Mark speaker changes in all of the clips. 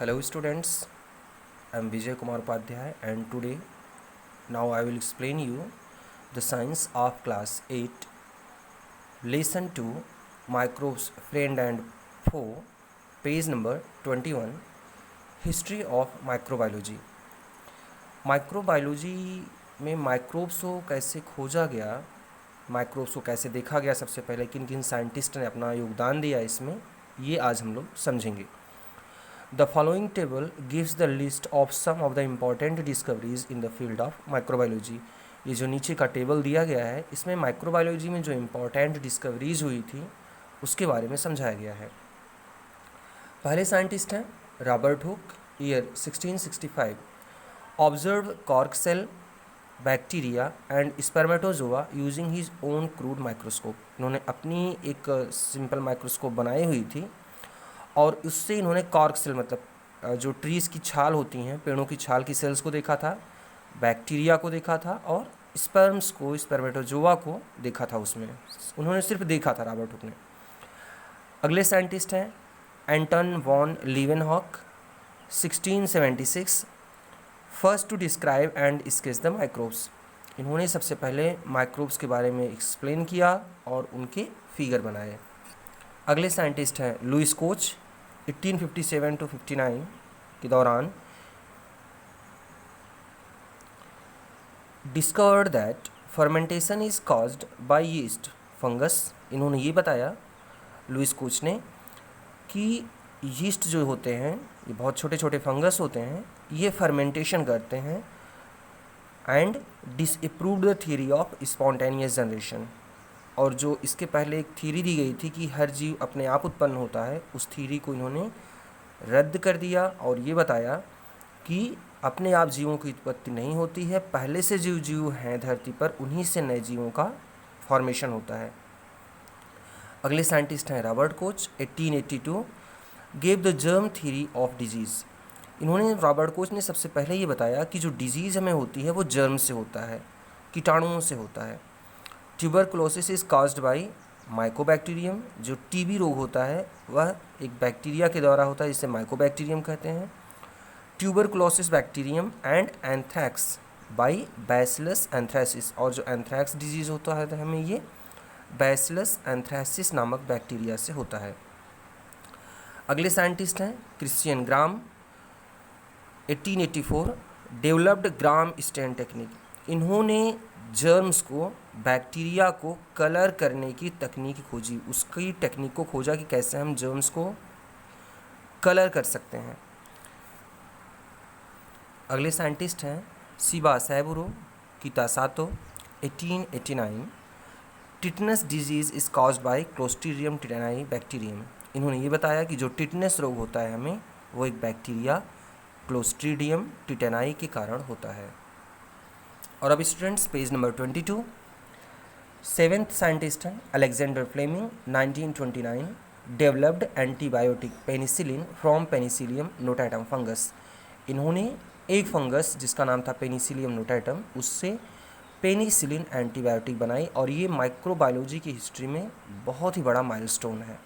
Speaker 1: Hello students, I am Vijay Kumar Upadhyay and today now I will explain you the science of class 8 lesson 2 microbes friend and foe page number 21 history of microbiology। Microbiology में microbes को कैसे खोजा गया, microbes को कैसे देखा गया, सबसे पहले किन किन साइंटिस्ट ने अपना योगदान दिया इसमें, ये आज हम लोग समझेंगे। The following table gives the list of some of the important discoveries in the field of microbiology। ये जो नीचे का टेबल दिया गया है इसमें माइक्रोबायोलॉजी में जो इम्पोर्टेंट डिस्कवरीज हुई थी उसके बारे में समझाया गया है। पहले साइंटिस्ट हैं Robert Hooke, year 1665। Observe cork cell, bacteria and spermatozoa using his own crude microscope. इन्होंने अपनी एक सिंपल माइक्रोस्कोप बनाई हुई थी और उससे इन्होंने कॉर्क सेल मतलब जो ट्रीज़ की छाल होती हैं, पेड़ों की छाल की सेल्स को देखा था, बैक्टीरिया को देखा था और स्पर्म्स को, स्पर्मेटोजोआ को देखा था। उसमें उन्होंने सिर्फ देखा था रॉबर्ट हुक ने। अगले साइंटिस्ट हैं Anton van Leeuwenhoek, 1676। First to describe and sketch the microbes. इन्होंने सबसे पहले माइक्रोब्स के बारे में एक्सप्लेन किया और उनके फिगर बनाए। अगले साइंटिस्ट हैं लुइस कोच, 1857 to 59 के दौरान discovered that fermentation is caused bye yeast fungus. इन्होंने ये बताया लुइस कोच ने कि यीस्ट जो होते हैं ये बहुत छोटे छोटे फंगस होते हैं, ये फर्मेंटेशन करते हैं and disapproved the theory of spontaneous generation. और जो इसके पहले एक थ्योरी दी गई थी कि हर जीव अपने आप उत्पन्न होता है, उस थ्योरी को इन्होंने रद्द कर दिया और ये बताया कि अपने आप जीवों की उत्पत्ति नहीं होती है, पहले से जो जीव हैं धरती पर उन्हीं से नए जीवों का फॉर्मेशन होता है। अगले साइंटिस्ट हैं Robert Koch, 1882। Gave the germ theory of disease. इन्होंने, रॉबर्ट कोच ने सबसे पहले ये बताया कि जो डिजीज़ हमें होती है वो जर्म से होता है, कीटाणुओं से होता है। Tuberculosis is caused by Mycobacterium. जो टीबी रोग होता है वह एक बैक्टीरिया के द्वारा होता है जिसे माइकोबैक्टीरियम कहते हैं। Tuberculosis bacterium and anthrax by bacillus anthracis. और जो एंथ्रैक्स डिजीज़ होता है तो हमें ये बैसिलस एंथ्रेसिस नामक बैक्टीरिया से होता है। अगले साइंटिस्ट हैं क्रिश्चियन ग्राम, 1884। डेवलप्ड ग्राम स्टेन टेक्निक। इन्होंने जर्म्स को, बैक्टीरिया को कलर करने की तकनीक खोजी, उसकी टेक्निक को खोजा कि कैसे हम जर्म्स को कलर कर सकते हैं। अगले साइंटिस्ट हैं Shibasaburo Kitasato, 1889। Tetanus disease is caused by Clostridium tetani bacterium. इन्होंने ये बताया कि जो टिटनस रोग होता है हमें, वो एक बैक्टीरिया क्लोस्ट्रीडियम टिटेनाई के कारण होता है। और अब students page number 22। Seventh scientist हैं Alexander Fleming, 1929। Developed antibiotic penicillin from Penicillium notatum fungus. इन्होंने एक फंगस जिसका नाम था पेनिसिलियम नोटाटम, उससे पेनिसिलिन एंटीबायोटिक बनाई और ये माइक्रोबायोलॉजी की हिस्ट्री में बहुत ही बड़ा माइलस्टोन है।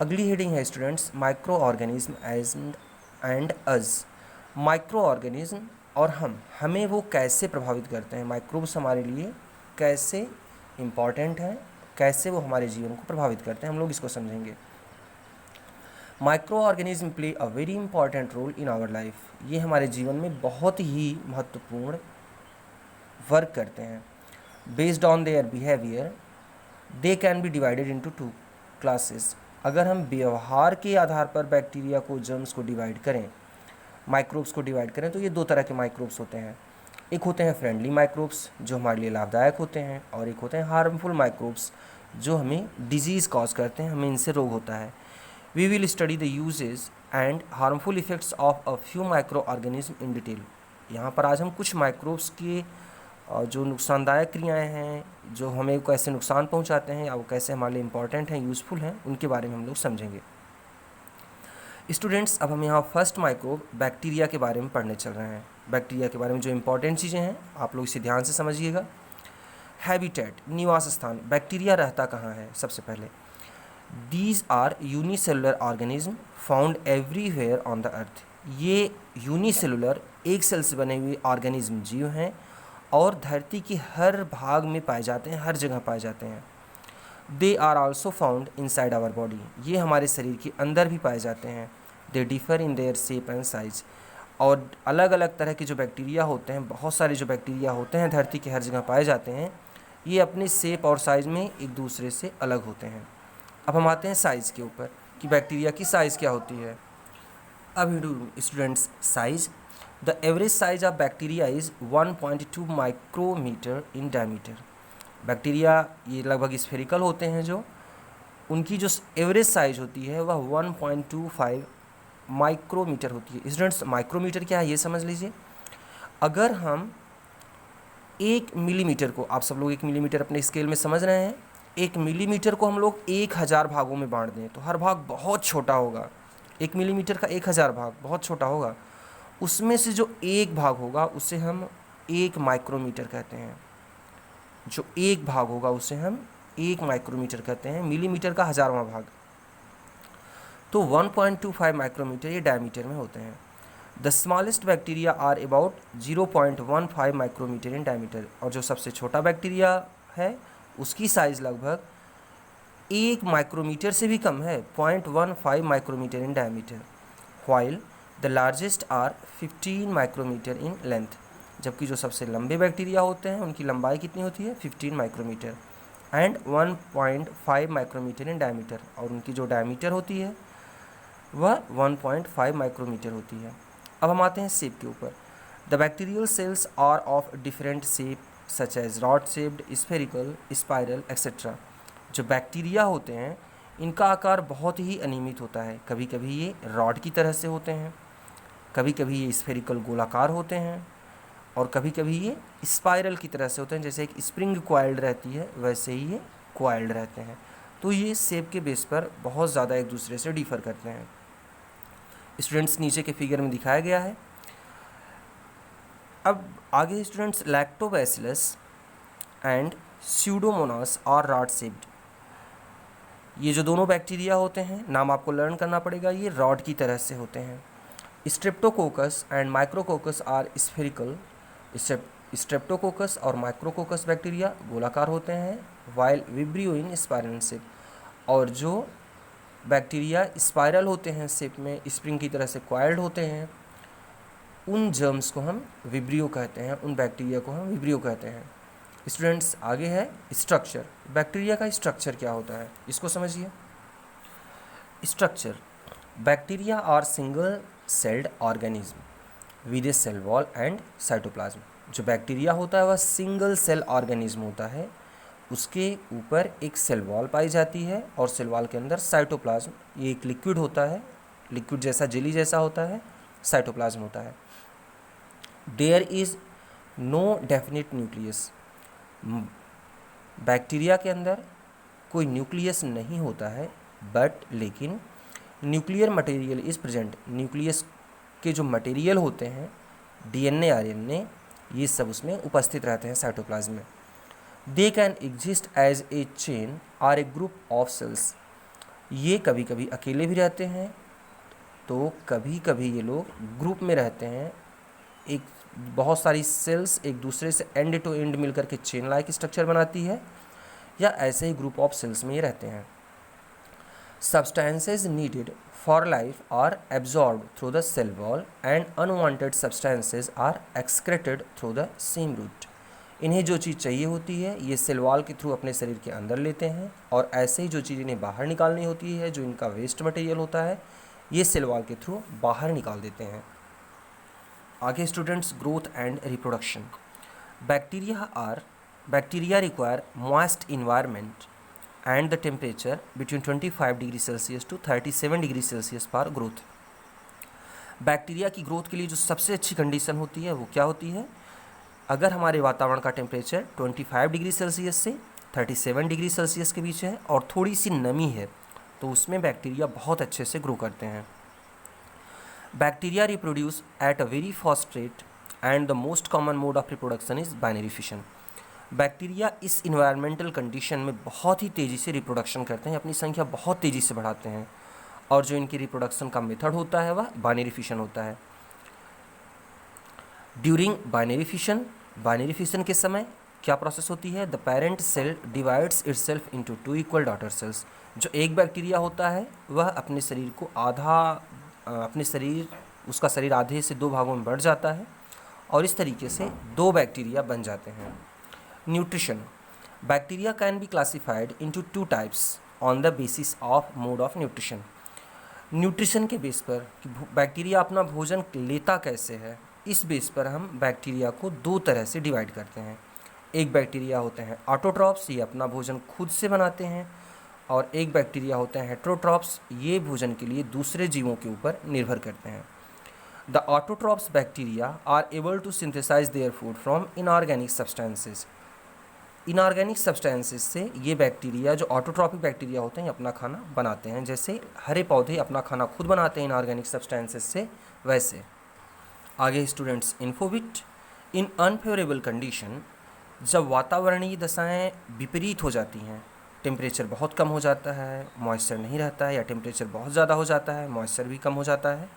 Speaker 1: अगली हेडिंग है students micro organism and us. Micro organism और हमें वो कैसे प्रभावित करते हैं, माइक्रोब्स हमारे लिए कैसे इम्पॉर्टेंट हैं, कैसे वो हमारे जीवन को प्रभावित करते हैं, हम लोग इसको समझेंगे। Micro organism play a very important role in our life. ये हमारे जीवन में बहुत ही महत्वपूर्ण वर्क करते हैं। Based on their behaviour they can be divided into 2 classes. अगर हम व्यवहार के आधार पर बैक्टीरिया को, जर्म्स को डिवाइड करें, माइक्रोब्स को डिवाइड करें, तो ये दो तरह के माइक्रोब्स होते हैं। एक होते हैं फ्रेंडली माइक्रोब्स जो हमारे लिए लाभदायक होते हैं, और एक होते हैं हार्मफुल माइक्रोब्स जो हमें डिजीज़ कॉज करते हैं, हमें इनसे रोग होता है। We will study the uses and harmful effects of a few micro organism in detail. यहाँ पर आज हम कुछ माइक्रोब्स के जो नुकसानदायक क्रियाएँ हैं, जो हमें कैसे नुकसान पहुँचाते हैं या वो कैसे हमारे लिए इम्पॉर्टेंट हैं, यूज़फुल हैं, उनके बारे में हम लोग समझेंगे। स्टूडेंट्स अब हम यहाँ फर्स्ट माइक्रोब बैक्टीरिया के बारे में पढ़ने चल रहे हैं। बैक्टीरिया के बारे में जो इंपॉर्टेंट चीज़ें हैं आप लोग इसे ध्यान से समझिएगा। हैबिटेट, निवास स्थान। बैक्टीरिया रहता कहाँ है? सबसे पहले these are unicellular organism found everywhere on the earth. ये यूनिसेलुलर, एक सेल से बने हुए ऑर्गेनिज्म जीव हैं और धरती की हर भाग में पाए जाते हैं, हर जगह पाए जाते हैं। They are also found inside our body, ये हमारे शरीर के अंदर भी पाए जाते हैं। They differ in their shape and size, और अलग अलग तरह के जो बैक्टीरिया होते हैं, बहुत सारे जो बैक्टीरिया होते हैं धरती के हर जगह पाए जाते हैं, ये अपने शेप और साइज़ में एक दूसरे से अलग होते हैं। अब हम आते हैं साइज़ के ऊपर कि बैक्टीरिया की साइज़ क्या होती है। अब students, size, the average size of bacteria is 1.2 micrometre in diameter. Bacteria ये लगभग स्फेरिकल होते हैं, जो उनकी जो एवरेज साइज होती है वह 1.25 माइक्रोमीटर होती है। स्टूडेंट्स, माइक्रोमीटर क्या है ये समझ लीजिए। अगर हम 1 मिलीमीटर को, आप सब लोग 1 मिलीमीटर अपने स्केल में समझ रहे हैं, 1 मिलीमीटर को हम लोग 1000 भागों में बांट दें तो हर भाग बहुत छोटा होगा। 1 मिलीमीटर का 1000 भाग बहुत छोटा होगा। उसमें से जो एक भाग होगा उसे हम 1 माइक्रोमीटर कहते हैं। जो एक भाग होगा उसे हम 1 माइक्रोमीटर कहते हैं, मिलीमीटर का 1000वां भाग। तो 1.25 माइक्रोमीटर ये डायमीटर में होते हैं। The smallest bacteria are about 0.15 micrometre in diameter, और जो सबसे छोटा बैक्टीरिया है उसकी साइज़ लगभग 1 माइक्रोमीटर से भी कम है, 0.15 micrometre in diameter. While the largest are 15 micrometre in length, जबकि जो सबसे लंबे बैक्टीरिया होते हैं उनकी लंबाई कितनी होती है, 15 micrometre, and 1.5 micrometre in diameter, और उनकी जो डायमीटर होती है वह 1.5 माइक्रोमीटर होती है। अब हम आते हैं शेप के ऊपर। The bacterial cells are of different shape such as rod shaped, spherical, spiral etcetera. जो बैक्टीरिया होते हैं इनका आकार बहुत ही अनियमित होता है। कभी कभी ये रॉड की तरह से होते हैं, कभी कभी ये स्फेरिकल गोलाकार होते हैं, और कभी कभी ये स्पाइरल की तरह से होते हैं। जैसे एक स्प्रिंग क्वाइल्ड रहती है वैसे ही ये क्वाइल्ड रहते हैं। तो ये शेप के बेस पर बहुत ज़्यादा एक दूसरे से डिफ़र करते हैं। स्टूडेंट्स, नीचे के फिगर में दिखाया गया है। अब आगे स्टूडेंट्स, लैक्टोबैसिलस एंड स्यूडोमोनास और रॉड शेप्ड, ये जो दोनों बैक्टीरिया होते हैं, नाम आपको लर्न करना पड़ेगा, ये रॉड की तरह से होते हैं। Streptococcus and micrococcus are spherical, streptococcus और माइक्रोकोकस बैक्टीरिया गोलाकार होते हैं, while vibrio in spiral shape, और जो बैक्टीरिया स्पाइरल होते हैं शेप में, स्प्रिंग की तरह से क्वाइल्ड होते हैं, उन जर्म्स को हम विब्रियो कहते हैं, उन बैक्टीरिया को हम विब्रियो कहते हैं। स्टूडेंट्स, आगे है स्ट्रक्चर। बैक्टीरिया का स्ट्रक्चर क्या होता है इसको समझिए। Structure, bacteria are single celled organism with a cell wall and cytoplasm. जो बैक्टीरिया होता है वह सिंगल सेल ऑर्गेनिज्म होता है, उसके ऊपर एक सेल वॉल पाई जाती है और सेल वॉल के अंदर साइटोप्लाज्म, ये एक लिक्विड होता है, लिक्विड जैसा, जेली जैसा होता है, साइटोप्लाज्म होता है। There is no definite nucleus, bacteria के अंदर कोई न्यूक्लियस नहीं होता है, बट लेकिन nuclear material is present, nucleus के जो मटेरियल होते हैं, डीएनए, आरएनए, ये सब उसमें उपस्थित रहते हैं साइटोप्लाज्म में। They can exist as a chain or a group of cells, ये कभी कभी अकेले भी रहते हैं, तो कभी कभी ये लोग ग्रुप में रहते हैं। एक बहुत सारी सेल्स एक दूसरे से एंड टू एंड मिलकर के चेन लाइक स्ट्रक्चर बनाती है, या ऐसे ही ग्रुप ऑफ सेल्स में ये रहते हैं। Substances needed for life are absorbed through the cell wall and unwanted substances are excreted through the same route. इन्हें जो चीज़ चाहिए होती है ये सेल वॉल के थ्रू अपने शरीर के अंदर लेते हैं, और ऐसे ही जो चीज़ इन्हें बाहर निकालनी होती है, जो इनका वेस्ट मटेरियल होता है, ये सेल वॉल के थ्रू बाहर निकाल देते हैं। आगे students, growth and reproduction. Bacteria require moist environment and the temperature between 25 degree Celsius to 37 degree Celsius for growth. Bacteria की ग्रोथ के लिए जो सबसे अच्छी कंडीशन होती है वो क्या होती है, अगर हमारे वातावरण का टेम्परेचर 25 डिग्री सेल्सियस से 37 डिग्री सेल्सियस के बीच है और थोड़ी सी नमी है, तो उसमें बैक्टीरिया बहुत अच्छे से ग्रो करते हैं। Bacteria reproduce at a very fast rate and the most common mode of reproduction is binary fission. Bacteria इस इन्वायरमेंटल कंडीशन में बहुत ही तेज़ी से रिप्रोडक्शन करते हैं, अपनी संख्या बहुत तेज़ी से बढ़ाते हैं, और जो इनकी रिप्रोडक्शन का मेथड होता है वह बाइनरी फिशन होता है। ड्यूरिंग बाइनरी फिशन के समय क्या प्रोसेस होती है? The parent cell divides itself into 2 equal daughter cells. जो एक बैक्टीरिया होता है वह अपने शरीर को उसका शरीर आधे से 2 भागों में बढ़ जाता है, और इस तरीके से 2 बैक्टीरिया बन जाते हैं। Nutrition. Bacteria can be classified into 2 types on the basis of mode of nutrition. Nutrition के बेस पर कि बैक्टीरिया अपना भोजन लेता कैसे है, इस बेस पर हम बैक्टीरिया को 2 तरह से डिवाइड करते हैं। एक बैक्टीरिया होते हैं ऑटोट्रॉप्स, ये अपना भोजन खुद से बनाते हैं, और एक बैक्टीरिया होते हैं हेटेरोट्रॉप्स, ये भोजन के लिए दूसरे जीवों के ऊपर निर्भर करते हैं। The autotrophs bacteria are able to synthesize their food from inorganic substances. Inorganic substances से ये बैक्टीरिया, जो ऑटोट्रॉपिक बैक्टीरिया होते हैं, अपना खाना बनाते हैं। जैसे हरे पौधे अपना खाना खुद बनाते हैं इनऑर्गेनिक सब्सटेंसेस से, वैसे। आगे स्टूडेंट्स, इन्फोबिट। इन अनफेवरेबल कंडीशन, जब वातावरणीय दशाएं विपरीत हो जाती हैं, टेम्परेचर बहुत कम हो जाता है, मॉइस्चर नहीं रहता है, या टेम्परेचर बहुत ज़्यादा हो जाता है, मॉइस्चर भी कम हो जाता है,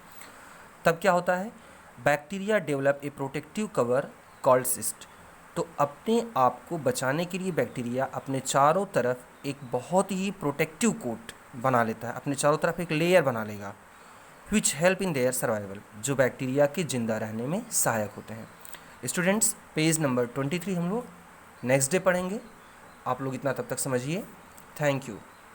Speaker 1: तब क्या होता है? Bacteria develop a protective cover called cyst. तो अपने आप को बचाने के लिए बैक्टीरिया अपने चारों तरफ एक बहुत ही प्रोटेक्टिव कोट बना लेता है, अपने चारों तरफ एक लेयर बना लेगा, which help in their survival, जो बैक्टीरिया के जिंदा रहने में सहायक होते हैं। स्टूडेंट्स, पेज नंबर 23 हम लोग नेक्स्ट डे पढ़ेंगे। आप लोग इतना तब तक समझिए। Thank you.